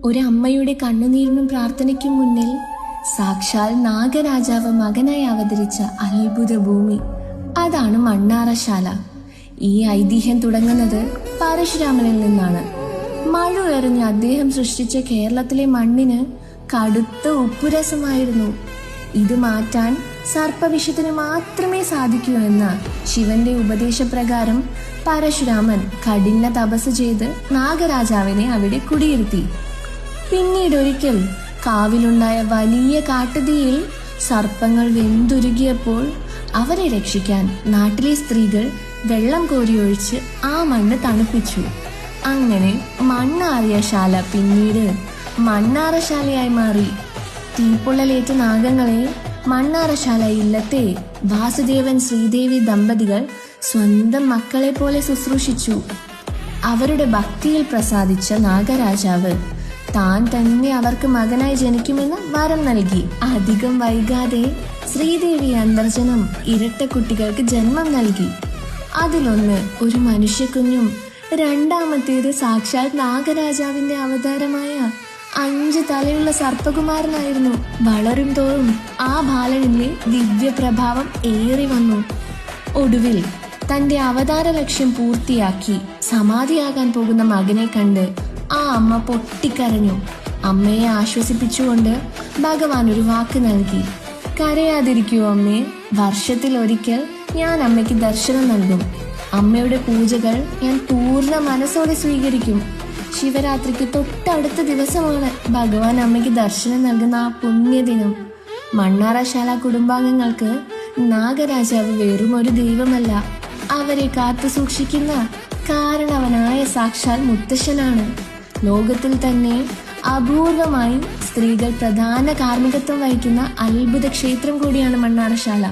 ഒരമ്മയുടെ കണ്ണുനീരിനും പ്രാർത്ഥനയ്ക്കും മുന്നിൽ സാക്ഷാൽ നാഗരാജാവ് മകനായി അവതരിച്ച അത്ഭുത ഭൂമി, അതാണ് മണ്ണാറശാല. ഈ ഐതിഹ്യം തുടങ്ങുന്നത് പരശുരാമനിൽ നിന്നാണ്. മഴ എറിഞ്ഞ് അദ്ദേഹം സൃഷ്ടിച്ച കേരളത്തിലെ മണ്ണിന് കടുത്ത ഉപ്പുരസമായിരുന്നു. ഇത് മാറ്റാൻ സർപ്പവിഷത്തിന് മാത്രമേ സാധിക്കൂ എന്ന ശിവന്റെ ഉപദേശപ്രകാരം പരശുരാമൻ കഠിന തപസ് ചെയ്ത് നാഗരാജാവിനെ അവിടെ കുടിയിരുത്തി. പിന്നീട് ഒരിക്കൽ കാവിലുണ്ടായ വലിയ കാട്ടുതീയിൽ സർപ്പങ്ങൾ വെന്തുരുകിയപ്പോൾ അവരെ രക്ഷിക്കാൻ നാട്ടിലെ സ്ത്രീകൾ വെള്ളം കോരിയൊഴിച്ച് ആ മണ്ണ് തണുപ്പിച്ചു. അങ്ങനെ മണ്ണാറിയ ശാല പിന്നീട് മണ്ണാറശാലയായി മാറി. തീപ്പൊള്ളലേറ്റ നാഗങ്ങളെ മണ്ണാറശാല ഇല്ലത്തെ വാസുദേവൻ ശ്രീദേവി ദമ്പതികൾ സ്വന്തം മക്കളെ പോലെ ശുശ്രൂഷിച്ചു. അവരുടെ ഭക്തിയിൽ പ്രസാദിച്ച നാഗരാജാവ് താൻ തന്നെ അവർക്ക് മകനായി ജനിക്കുമെന്ന് വരം നൽകി. അധികം വൈകാതെ ശ്രീദേവി അന്തർജനം ഇരട്ട കുട്ടികൾക്ക് ജന്മം നൽകി. അതിലൊന്ന് ഒരു മനുഷ്യക്കുഞ്ഞും രണ്ടാമത്തേത് സാക്ഷാൽ നാഗരാജാവിന്റെ അവതാരമായ 5 തലയുള്ള സർപ്പകുമാരനായിരുന്നു. വളരും തോറും ആ ബാലനിലെ ദിവ്യപ്രഭാവം ഏറി വന്നു. ഒടുവിൽ തന്റെ അവതാര ലക്ഷ്യം പൂർത്തിയാക്കി സമാധിയാകാൻ പോകുന്ന മകനെ കണ്ട് ആ അമ്മ പൊട്ടിക്കരഞ്ഞു. അമ്മയെ ആശ്വസിപ്പിച്ചുകൊണ്ട് ഭഗവാൻ ഒരു വാക്ക് നൽകി. കരയാതിരിക്കൂ അമ്മേ, വർഷത്തിൽ ഒരിക്കൽ ഞാൻ അമ്മയ്ക്ക് ദർശനം നൽകും. അമ്മയുടെ പൂജകൾ ഞാൻ പൂർണ്ണ മനസ്സോടെ സ്വീകരിക്കും. ശിവരാത്രിക്ക് തൊട്ടടുത്ത ദിവസമാണ് ഭഗവാൻ അമ്മയ്ക്ക് ദർശനം നൽകുന്ന ആ പുണ്യദിനം. മണ്ണാറശാല കുടുംബാംഗങ്ങൾക്ക് നാഗരാജാവ് വെറും ഒരു ദൈവമല്ല, അവരെ കാത്തു സൂക്ഷിക്കുന്ന കാരണവനായ സാക്ഷാൽ മുത്തശ്ശനാണ്. ലോകത്തിൽ തന്നെ അപൂർവമായി സ്ത്രീകൾ പ്രധാന കാർമ്മികത്വം വഹിക്കുന്ന അത്ഭുത ക്ഷേത്രം കൂടിയാണ് മണ്ണാറശാല.